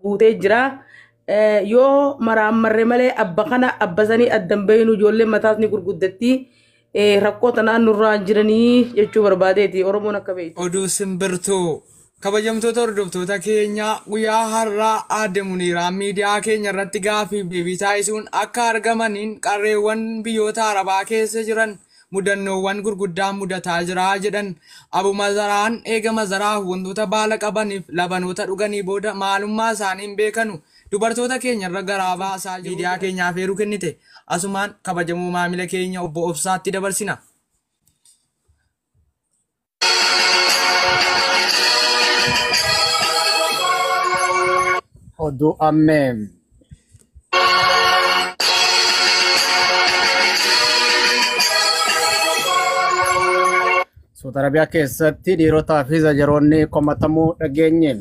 guutee jira. Yoo maraamarre malee abba kana abbasanii addan bayinu ijoolleen mataas ni gurguddatti. Rakkoo tanaan nurraan jiranii jechuu barbaadeeti Oromoon akka beektu. Oduu simbirtuu kabajamtoota hordoftoota keenya guyyaa har'aa Aadde Muniiraan miidiyaa keenya irratti gaaffii deebii taasisuun akka argamaniin qarreewwan biyyoota Arabaa keessa jiran mudannoowwan gurguddaan mudataa jira jedhan. Abu Mazaraan eega Mazaraa wantoota baala qabaniif labanoota dhuganii booda maalummaa isaanii hin beekanu. Dubartoota keenya irra garaa baasaa miidiyaa keenyaaf eeruu kennite. Asumaan kabajamuu maamila keenya obbo Obsaatti dabarsina. Oduu ammee. Saudi Arabiyaa keessatti dhiirotaa fi zajaroonni komatamuu dhageenye.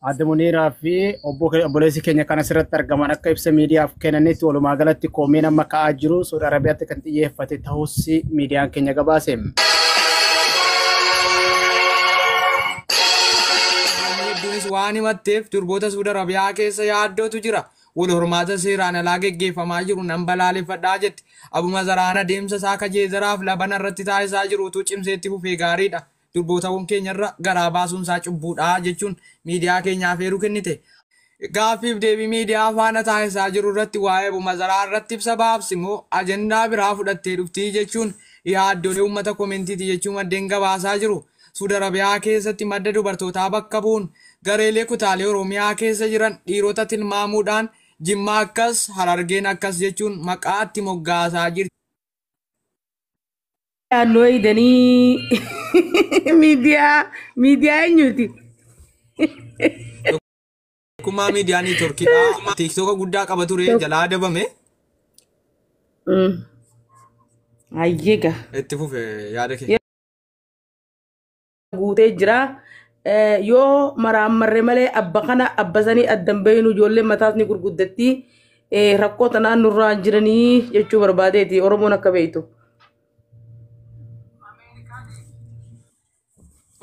Aadde Muniiraa fi obboleessi keenya kan asirratti argaman akka ibsa miidiyaaf kennanitti walumaa galatti koomeen amma ka'aa jiru Saudi Arabiyaatti kan xiyyeeffate ta'us miidiyaan keenya gabaase. Hedduunis waan himatteef durboota Saudi Arabiyaa keessa yaaddootu jira. Wal hormaata seeraan alaa geggeeffamaa jiru nan balaaleffadhaa jetti. Abu Mazaraan adeemsa isaa kajeezaraaf labana irratti taasisaa jirutu cimseetti fufee gaariidha. Durbootawwan keenyarra garaa baasuun isaa cubbuudha jechuun miidiyaa keenyaaf eeruu kennite. Gaaffiif deebii miidiyaa faana taasisaa jiru irratti waa'ee Abu Mazaraa irratti ibsa baafsi immoo ajandaa biraa fudhattee dhuftii jechuun yaaddolee uummata koomentiiti jechuun maddeen gabaasaa jiru. Saudi Arabiyaa keessatti madda dubartootaa bakka bu'uun gareelee kutaalee Oromiyaa keessa jiran dhiirota tilmaamuudhaan Jimmaa akkas Harargeen akkas jechuun maqaa itti moggaasaa jirti. Naannoo idanii miidiyaa eenyuuti? Akkuma miidiyaan Turkiidhaa TikTok guddaa qaba ture jalaa dabame. Ayyeega. Itti fufe yaada kee. Guutee jira. Yoo maraamarre malee abba kana abbasanii addan bayinu ijoolleen mataas ni gurguddatti. Rakkoo tanaan nurraan jiranii jechuu barbaadeeti Oromoon akka beektu.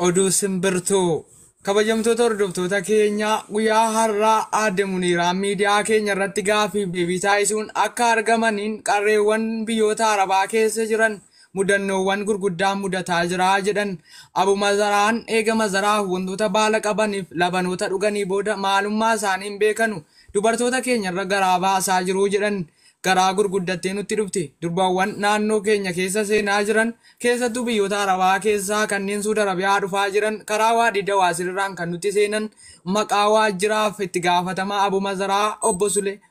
Oduu simbirtuu kabajamtoota hordoftoota keenya guyyaa har'aa Aadde Muniiraan miidiyaa keenya irratti gaaffii deebii taasisuun akka argamaniin qarreewwan biyyoota Arabaa keessa jiran mudannoowwan gurguddaan mudataa jira jedhan. Abu Mazaraan eega Mazaraa wantoota baala qabaniif labanoota dhuganii booda maalummaa isaanii hin beekanu. Dubartoota keenya irra garaa baasaa jiru jedhan. Garaa gurguddattee nutti dhufte. Durbaawwan naannoo keenya keessa seenaa jiran keessattuu biyyoota Arabaa keessaa kanneen Saudi Arabiyaa dhufaa jiran karaa waadii Dawaasirraan kan nutti seenan maqaa waajjiraaf itti gaafatamaa Abu Mazaraa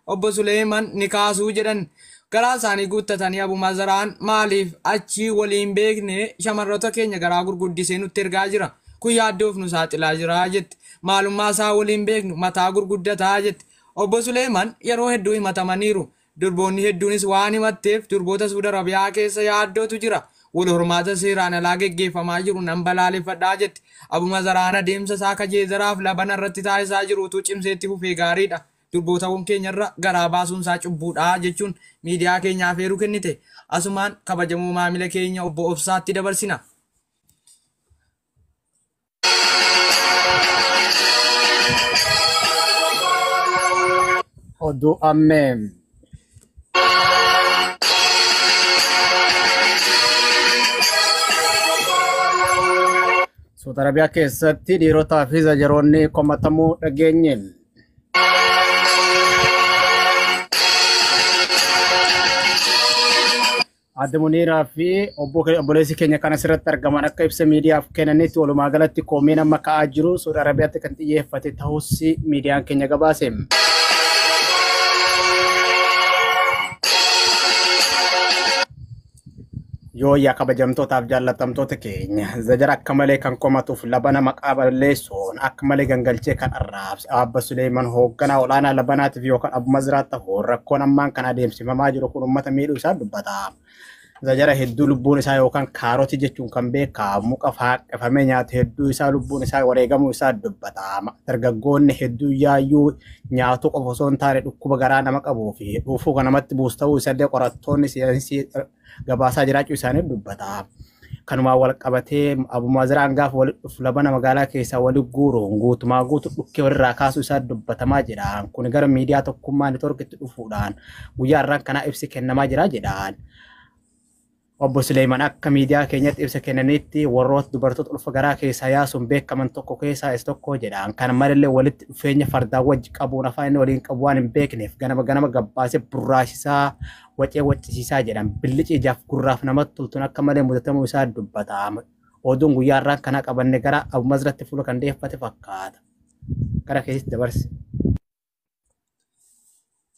obbo Suleeman ni kaasuu jedhan. Garaa isaanii guuttatanii Abu Mazaraan maaliif achii waliin beekne shamarroota keenya garaa gurguddisee nutti ergaa jira. Kun yaaddoof nu saaxilaa jira jetti. Maalummaa isaa waliin beeknu mataa gurguddataa jetti. Obbo Suleeman yeroo hedduu himatamaniiru. Durboonni hedduunis waan himatteef durboota Saudi Arabiyaa keessa yaaddootu jira. Wal hormaata seeraan alaa geggeeffamaa jiru nan balaaleffadhaa jetti. Abu Mazaraan adeemsa isaa kajeezaraaf labana irratti taasisaa jirutu cimseetti fufee gaariidha. Durbootawwan keenyarra garaa baasuun isaa cubbuudha jechuun miidiyaa keenyaaf eeruu kennite. Asumaan kabajamuu maamila keenya obbo Obsaatti dabarsina. Oduu ammee. Saudi Arabiyaa keessatti dhiirotaa fi zajaroonni komatamuu dhageenye. Aadde Muniiraa fi obboleessi keenya kan asirratti argaman akka ibsa miidiyaaf kennanitti walumaa galatti koomeen amma ka'aa jiru Saudi Arabiyaatti kan xiyyeeffate ta'us miidiyaan keenya gabaase. Yoo yaa kabajamtootaaf jaallatamtoota keenya zajara akka malee kan komatuuf labana maqaa balleessuun akka malee gangalchee kan arraabse Abba Suleeman hoogganaa olaanaa labanaatiif yookaan Abu Mazaraa ta'uun rakkoon ammaan kan adeemsifamaa jiru kun uummata miidhuu isaa dubbata. Zajara hedduu lubbuun isaa yookaan kaaroti jechuun kan beekamu muka faaqeffamee nyaatu hedduu isaa lubbuun isaa wareegamuu isaa dubbata. Dargaggoonni hedduu yaayyuu nyaatu qofa osoo hin taane dhukkuba garaa nama qabuu fi dhuufuu kan namatti buusu ta'uu isaallee qorattoonni siyaasaa gabaasaa jiraachuu isaanii dubbata. kanuma wal qabatee Abu Mazraan gaaf wal labana magaalaa keessa wal guuruun guutumaa guutu dhukkee walirraa kaasuu isaa dubbatamaa jira. Kun gara miidiyaa tokkummaa neetworkiitti dhufuudhaan guyyaa irraan kana ibsi kennamaa jira jedhaan. Obbo Suleeman akka miidiyaa keenyatti ibsa kennanitti warroota dubartoota ulfa garaa keessaa yaasuun beekaman tokko keessaa is tokko jedhaan. Kana malee walitti dhufeenya fardaa wajji qabuun afaan inni waliin qabu waan hin beekneef ganama gabbaasee burraasisaa waccisiisaa jedhan. Billici ijaaf gurraaf namatti toltuun akka malee mudatamuu isaa dubbata. Oduun guyyaa irraan kana qabanne gara Abu Mazratti fuula kan deeffate fakkaata. Gara keessatti dabarse.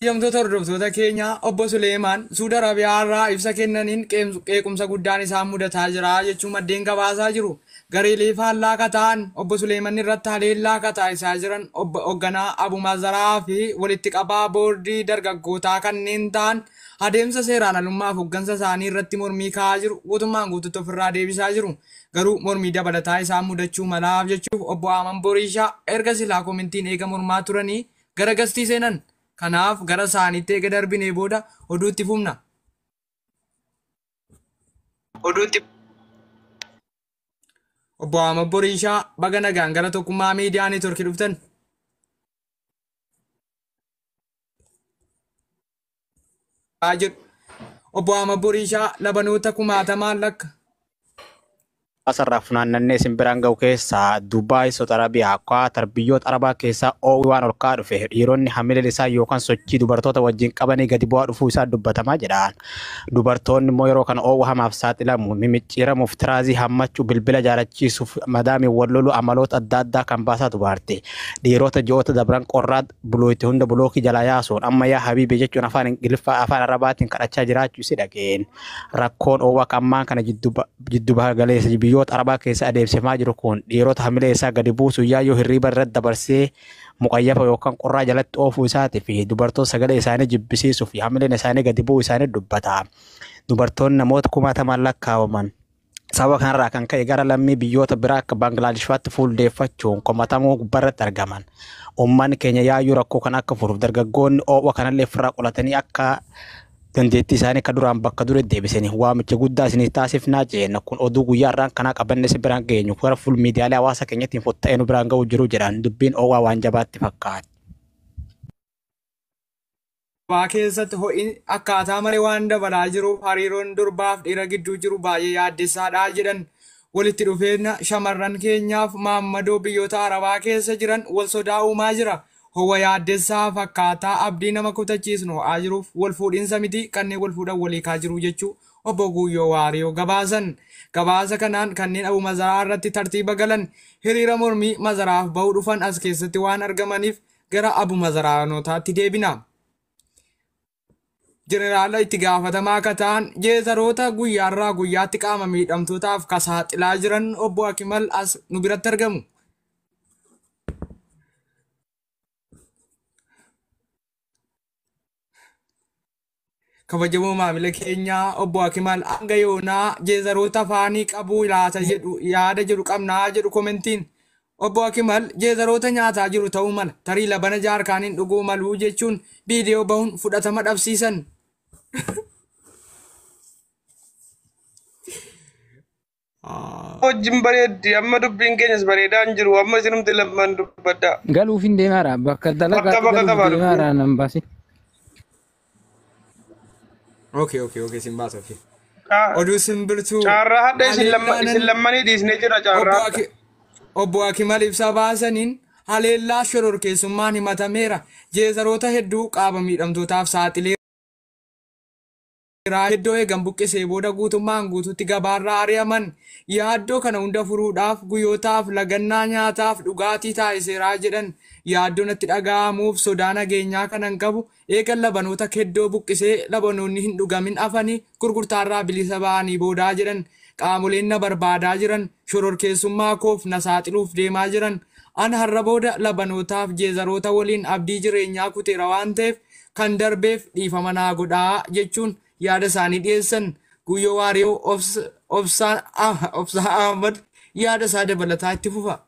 Yamtoota hordoftoota keenya obbo Suleemaan Suudi Arabiyaa irraa ibsa kennaniin qeequmsa guddaan isaan mudataa jira jechuun maddeen gabaasaa jiru. Gareelee faallaa kataan obbo Suleeman irratti haleellaa kataa isaa jiran hoogganaa Abu Mazaraa fi walitti qabaa boordii dargaggootaa kanneen ta'an adeemsa seeraan alummaaf hooggansa isaanii irratti mormii ka'aa jiru guutummaan guututti ofirraa deebisaa jiru. Garuu mormii dabalataa isaan mudachuu malaaf jechuuf obbo Aman Boorishaa erga silaa komintiin eega mormaa turanii gara gastii seenan. Kanaaf gara isaaniitti eega darbinee booda oduutti fufna. Obbo Aman Boorishaa baga nagaan gara tokkummaa miidiyaa neetworkii dhuftan. Obbo Aman Boorishaa labanoota kumaatamaan lakka. Asarraa funaannannee simbiraan ga'u keessaa Dubaay, Saudi Arabiyaa, Qaatar biyyoota Arabaa keessaa oowwii waan ol ka'aa dhufe dhiironni hamileen isaa yookaan sochii dubartoota wajjin qabanii gadi bu'aa dhufuu isaa dubbatamaa jedhaan. Dubartoonni immoo yeroo kana oowwa hamaaf saaxilamu mimicciiramuuf tiraazii hammachuu bilbila jaalachiisuuf madaamii wal lolu amaloota adda addaa kan baasaa dubarti. Dhiirota ji'oota dabran qorraa bulootti hunda bulookii jalaa yaasuun amma yaa habiibii jechuun afaan Ingiliffaa afaan Arabaatiin kadhachaa jiraachuu si dhageen. Rakkoon oowwa kammaan kana jiddu baha galeessa biyyoota Arabaa keessa adeemsifamaa jiru kun dhiirota hamilee isaa gadi buusu yaayyoo hirriiba irratti dabarsee muqayyafa yookaan qorraa jalatti oofuu isaatii fi dubartoota sagalee isaanii jibbisiisuu fi hamileen isaanii gadi bu'uu isaanii dubbata. Dubartoonni namoota kumaatamaan lakkaa'aman sababa kanarraa kan ka'e gara lammii biyyoota biraa akka Baangilaadesh fuuldeeffachuun komatamuu gubbarratti argaman. Uummanni keenya yaayyoo rakkoo kan akka furuuf dargaggoonni oowwa kanallee ofirraa qolatanii akka dandeettii isaanii akka duraan bakka dure deebisanii waamicha guddaa isinii taasifnaa jenna. Kun oduu guyyaa irraan kanaa qabanne si biraan geenyu gara fuul miidiyaalee hawaasa keenyatti fotta'ee nu biraan ga'uu jiru jedhan dubbiin oowwaa waan jabaatti fakkaata. Waa keessatti ho'i akkaataa malee waan dabalaa jiruuf hariiroon durbaaf dhiira gidduu jiru baay'ee yaaddessaadha jedhan. Walitti dhufeenya shamarran keenyaaf maammadoo biyyoota Arabaa keessa jiran wal sodaa uumaa jira. Hawwa yaaddessaa fakkaataa abdii nama kutachiisnu haa jiruuf wal fuudhinsa miti kanneen wal fuudhan walii kaa jiru jechuu obbo Guyyoo Waariyoo gabaasan. Gabaasa kanaan kanneen Abu Mazaraa irratti tartiiba galan hiriira mormii Mazaraaf bahuu dhufan as keessatti waan argamaniif gara Abu Mazaraanotaatti deebina. Jeneraala itti gaafatamaa akka ta'an jeezaroota guyyaarraa guyyaatti qaama miidhamtootaaf kasaaxilaa jiran obbo Akimal as nu biratti argamu. Kabajamoo maamila keenyaa obbo Akimal hanga yoonaa jeezaroota afaanii qabuu laata jedhu yaada jedhu qabnaa jedhu komentiin. Obbo Akimal jeezaroota nyaataa jiru ta'uu mala tarii labana jaarkaaniin dhuguu maluu jechuun viidiyoo bahuun fudhatama dhabsiisan. Wajjin bareeddi amma dubbiin keenyas bareedaan jiru amma isinumti lamman dubbadda. Galuuf hin deemaara bakka dalagaa galuuf deemaara nan baasi. Okay, simbaas okay. Oduu simbirtuu. Carraa hadda isin lammanii dhiisnee jira carraa. Obbo Akimal ibsa baasaniin haleellaa shororkeessummaan himatameera. Jeezaroota hedduu qaama miidhamtootaaf saaxilee heddoo eegan buqqisee booda guutummaan guututti gabaarraa ari'aman. Yaaddoo kana hunda furuudhaaf guyyootaaf lagannaa nyaataaf dhugaatii taasiseeraa jedhan. Yaaddoon itti dhaga'amuuf sodaa nageenyaa kanan qabu eegan labanoota heddoo buqqisee labanoonni hin dhugamin afanii gurgurtaarraa bilisa ba'anii boodaa jedhan. Qaamoleen na barbaadaa jiran shororkeessummaa koof na saaxiluuf deemaa jiran. An har'a booda labanootaaf jeezaroota waliin abdii jireenyaa kuteera waan ta'eef kan darbeef dhiifama naa godhaa jechuun yaada isaanii dhiyeessan. Guyyoo Waariyoo Obsaa Ahmad yaada isaa dabalataa itti fufa.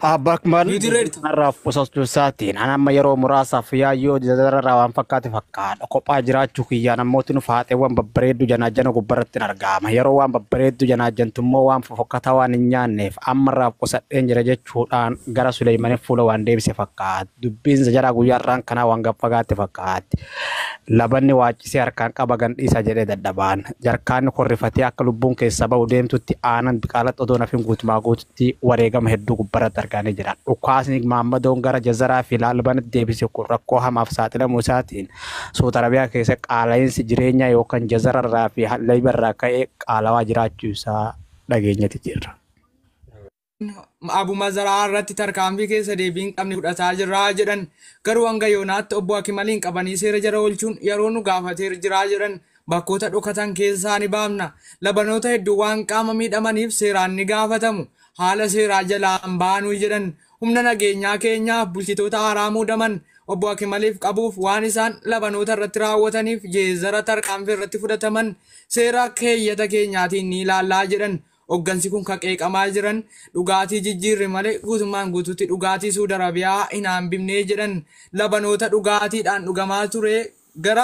Abakmal Nuti ready. narraa posostuu isaatiin anamma yeroo muraasaaf yaayyoo jadararraa waan fakkaate fakkaadha. Kophaa jiraachuu kiyyaan ammooti nu faaxeewwan babbareeddu janaajjana gubbarratti argama. Yeroo waan babbareeddu janaajantummoo waan fofokkataa waan hin nyaanneef ammarraa qosadheen jira jechuudhaan gara Suleeymaniif fuula waan deebise fakkaata. Dubbiin jaraa guyyaarraan kanaa waan gaffagaatti fakkaatti. Labanni waacisee harkaan qaba gandhiisa jedhee dadhabaan. Jarkaanni korrifatee akka lubbuun keessa ba'u deemtutti aanan biqaalatti otoo nafin guutumaa guututti wareegama hedduu gubbarratti argaanii jiran. Dhukaasni Maammadoon gara Jazaraa fi Laalbanitti deebise kun rakkoo hamaaf saaxilamuu isaatiin Saudi Arabiyaa keessa qaala'insi jireenyaa yookaan Jazararraa fi Leebarraa ka'ee qaalawaa jiraachuu isaa dhageenyatti jirra. Abu Mazaraa irratti tarkaanfii keessa deebiin qabni fudhataa jirraa jedhan garuu hanga yoonaatti obbo Akimaliin qabanii seera jara oolchuun yeroo nu gaafatee jiraa jedhan bakkoota dhokatan keessaa ni baafna. Labanoota hedduu waan qaama miidhamaniif seeraan ni gaafatamu. Haala seeraa jalaan baanuu jedhan humna nageenyaa keenyaaf bulchitoota haaraa muudaman obbo Akimaliif qabuuf waan isaan labanoota irratti raawwataniif jeezara tarkaanfii irratti fudhataman seera keeyyata keenyaatiin ni ilaallaa jedhan. Hoggansi kun kaqeeqamaa jiran dhugaatii jijjiirre malee guutummaan guutuutti dhugaatii Saudi Arabiyaa hin hambifnee jedhan labanoota dhugaatiidhaan dhugamaa ture gara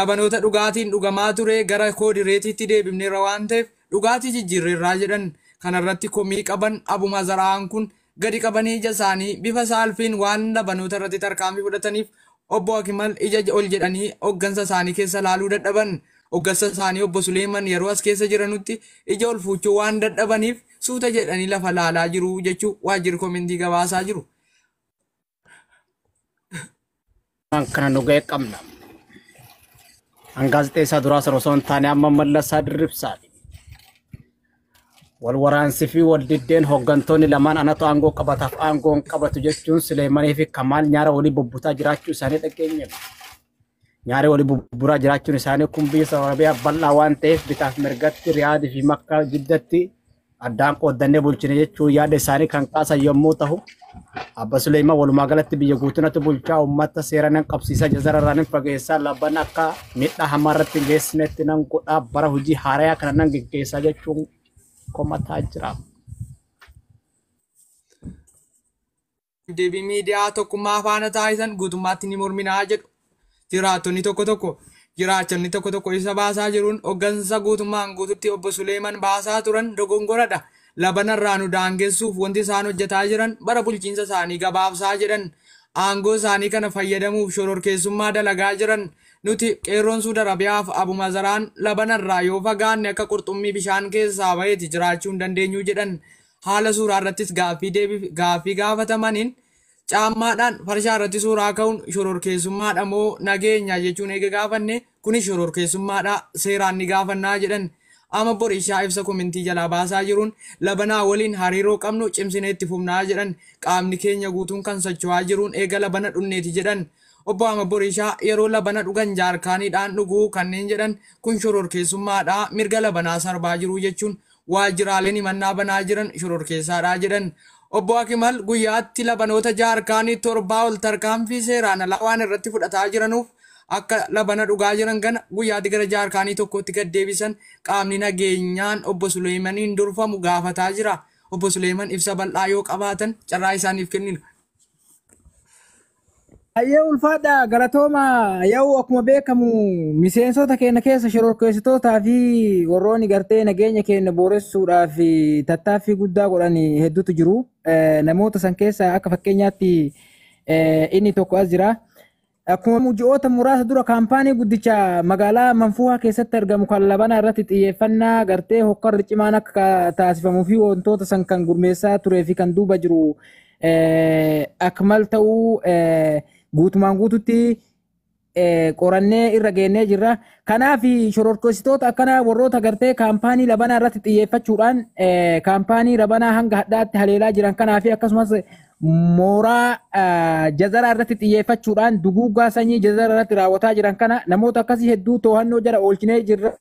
labanoota dhugaatiin dhugamaa ture gara koodireetiitti deebifneerra waan ta'eef dhugaatii jijjiirreerraa jedhan kanarratti komii qaban Abu Mazaraan kun gadi qabanii ija isaanii bifa saalfiin waan labanoota irratti tarkaanfii fudhataniif obbo Akimal ija ol jedhanii hoggansa isaanii keessa laaluu dadhaban. Hoggansa isaanii obbo Suleeman yeroo as keessa jiranutti ija ol fuuchuu waan dadhabaniif suuta jedhanii lafa laalaa jiru jechuu waajjirri komentii gabaasaa jiru. Kana nu ga'e qabna. Gaazexeessaa duraas osoo hin taane amma Mallasaa Dirribsaati. Wal waraansii fi wal diddeen hoggantoonni lamaan anatu aangoo qabataaf aangoo hin qabatu jechuun Suleemanii fi Kamaal nyaara walii bubbutaa jiraachuu isaanii dhageenyeera. Nyaari wali bubburaa jiraachuun isaanii kun biyya Saudi Arabiyaa bal'aa waan ta'eef bitaaf mirgatti Riyaadii fi Makkaa jiddatti addaan qooddannee bulchine jechuun yaada isaanii kan kaasan yommuu ta'u Abba Suleeman walumaa galatti biyya guutunatti bulchaa uummata seera nan qabsiisa Jazararraa nan fageessaa labban akka miidhaa hamaa irratti hin geessinetti nan godhaa bara hojii haarayaa kana nan geggeessaa jechuun komataa jira. Deebii miidiyaa tokkummaa faana taasisan guutummaatti ni morminaa jedhu. Jiraattonni tokko tokko isa baasaa jiruun hoggansa guutummaan guututti obbo Suleeman baasaa turan dogongoradha. Labanarraa nu daangessuuf wanti isaan hojjetaa jiran bara bulchiinsa isaanii gabaabsaa jedhan aangoo isaanii kana fayyadamuuf shororkeessummaa dalagaa jiran nuti qeerroon Saudi Arabiyaaf Abu Mazaraan labanarraa yoo fagaanne akka qurxummii bishaan keessaa baheeti jiraachuu hin dandeenyu jedhan haala suuraa irrattis gaaffii gaafatamaniin. Caammaadhaan farshaa irratti suuraa ka'uun shororkeessummaadha moo nageenya jechuun eega gaafanne kunis shororkeessummaadha seeraan ni gaafannaa jedhan amma borishaa ibsa komentii jalaa baasaa jiruun labanaa waliin hariiroo qabnu cimsinee itti fufnaa jedhan qaamni keenya guutuun kan socho'aa jiruun eega labana dhunneeti jedhan obbo Amma Borishaa yeroo labana dhugan jaarkaaniidhaan dhuguu kanneen jedhan kun shororkeessummaadha mirga labanaa sarbaa jiru jechuun waajjiraaleen himannaa banaa jiran shororkeessaadha jedhan. Obbo Akimal guyyaatti labanoota jaarkaanii 7 ol tarkaanfii seeraan alaa waan irratti fudhataa jiranuuf akka labana dhugaa jiran kana guyyaatti gara jaarkaanii tokkotti gad deebisan qaamni nageenyaan obbo Suleemaniin durfamu gaafataa jira. Obbo Suleeman ibsa bal'aa yoo qabaatan carraa isaaniif kennina. Ayyee ulfaadha galatooma yoo akkuma beekamu miseensota keenya keessa shororkeessitootaa fi warroonni gartee nageenya keenya booressuudhaaf tattaaffii guddaa godhan hedduutu jiru. Namoota san keessa akka fakkeenyaatti inni tokko as jira. Akkuma ji'oota muraasa dura kaampaanii guddicha magaalaa Manfuuhaa keessatti argamu kan labana irratti xiyyeeffannaa gartee hokkarri cimaan akka taasifamuu fi wantoota san kan gurmeessaa turee fi kan duuba jiru Akmal ta'uu guutumaan guututti qorannee irra geennee jirra. Kanaaf shororkeessitoota akkana warroota gartee kaampaanii labanaa irratti xiyyeeffachuudhaan kaampaanii labanaa hanga hadhaatti haleelaa jiran kanaaf akkasumas mooraa Jazaraa irratti xiyyeeffachuudhaan duguuggaa sanyii Jazaraa irratti raawwataa jiran kana namoota akkasii hedduu to'annoo jala oolchinee jirra.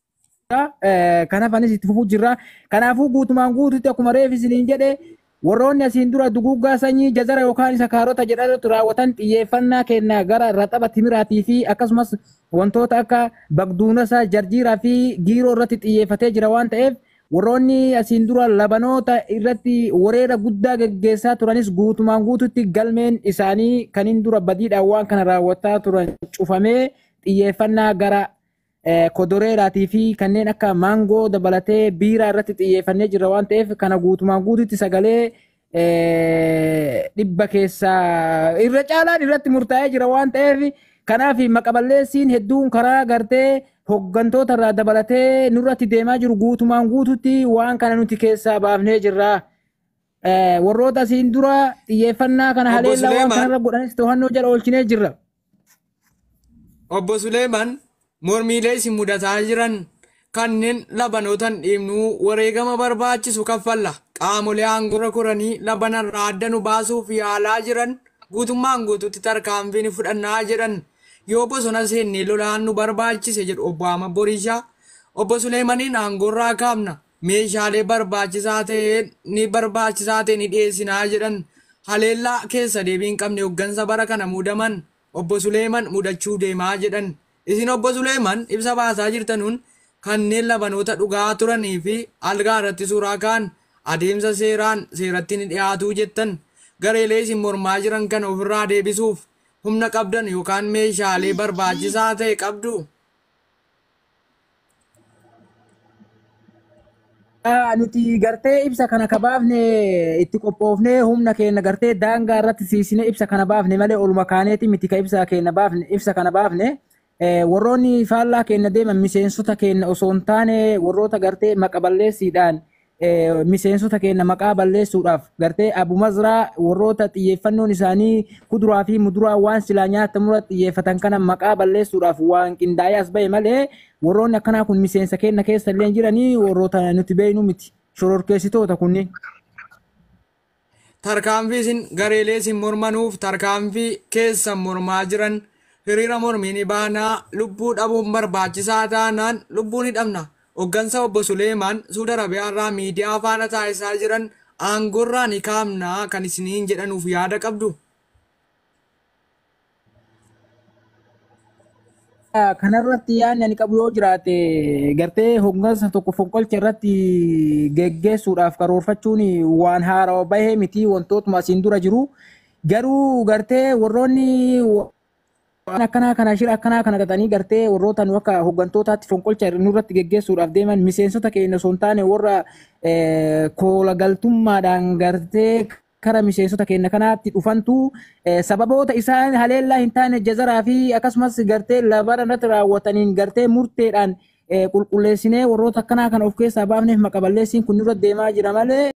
Kanaaf anis itti fufuu jirra. Kanaafuu guutumaan guututti akkuma reefisiniin jedhee warroonni asiin dura duguuggaa sanyii Jazara yookaan isa kaarota jedhamtu raawwatan xiyyeeffannaa kenna gara raxaba timiraatii fi akkasumas wantoota akka bagduunasa jarjiiraa fi giiroo irratti xiyyeeffatee jira waan ta'eef warroonni asiin dura labanoota irratti wareera guddaa geggeessaa turanis guutumaan guututti galmeen isaanii kaniin dura badiidhaan waan kana raawwataa turan cufamee xiyyeeffannaa gara kodoreeraatii fi kanneen akka maangoo dabalatee biiraa irratti xiyyeeffannee jira waan ta'eef kana guutumaan guututti sagalee dhibba keessaa irra caalaan irratti murtaa'ee jira waan ta'eef kanaaf maqaballeessiin hedduun karaa gartee hoggantoota irraa dabalatee nurratti deemaa jiru guutumaan guututti waan kana nuti keessaa baafnee jirra. Warroota asiin dura xiyyeeffannaa kana haleellaa waan kanarra godhanis to'annoo jala oolchinee jirra. Obbo Suleeman mormiilee isin mudataa jiran kanneen labanootan dhiibnuu wareegama barbaachisu kaffalla qaamolee aangorra koranii labanarraa adda nu baasuuf yaalaa jiran guutummaan guututti tarkaanfii ni fudhannaa jedhan yoo bosona seennee lolaan nu barbaachise jedhu obbo Ahmad Borishaa. Obbo Suleemaniin aangorraa kaafna meeshaalee barbaachisaa ta'e ni dhiyeessinaa jedhan haleellaa keessa deebiin qabne hoggansa bara kana muudaman obbo Suleeman mudachuu deemaa jedhan. Isin obbo Suleeman ibsa baasaa jirtanuun kanneen labanoota dhugaa turanii fi algaa irratti suuraa ka'an adeemsa seeratti ni dhiyaatu jettan gareelee isin mormaa jiran kana ofirraa deebisuuf humna qabdan yookaan meeshaalee barbaachisaa ta'e qabdu. Nuti gartee ibsa kana kabaafne itti qophoofne humna keenya gartee daangaa irratti siisine ibsa kana baafne malee oluma kaaneeti miti ka ibsa kana baafne. Warroonni faallaa keenya deeman miseensota keenya osoo hin taane warroota gartee maqaballeessiidhaan miseensota keenya maqaa balleessuudhaaf gartee Abu Mazraa warroota xiyyeeffannoon isaanii kuduraa fi muduraa waan silaa nyaatamurra xiyyeeffatan kana maqaa balleessuudhaaf waan qindaa'ee as ba'e malee warroonni akkanaa kun miseensa keenya keessa illee jiranii warroota nuti beeknu miti shororkeessitoota kunniin. Tarkaanfii isin gareelee isin mormanuuf tarkaanfii keessan mormaa jiran hiriira mormii ni baanaa lubbuu dhabuun barbaachisaa taanaan lubbuu ni dhabna. Hoggansa obbo Suleeman Suudi Arabiyaa irraa miidiyaa faana taasisaa jiran aangorraa ni kaafnaa kan isiniin jedhanuuf yaada qabdu. Kanarratti yaadni ani qabu yoo jiraate gartee hoggansa tokko fonqolcha irratti geggeessuudhaaf karoorfachuun waan haarawaa bahee miti wantootuma asiin dura jiru garuu gartee warroonni akkanaa kana shira akkanaa kana gatanii gartee warroota nu akka hoggantootaatti fonqolcha nurratti geggeessuudhaaf deeman miseensota keenya osoo hin taane warra koola galtummaadhaan gartee kara miseensota keenya kanaatti dhufantu sababoota isaan haleellaa hin taane jazaraa fi akkasumas gartee labara irratti raawwataniin gartee murteedhaan qulqulleessinee warroota akkanaa kana of keessaa baafneef maqaballeessiin kun nurra deemaa jira malee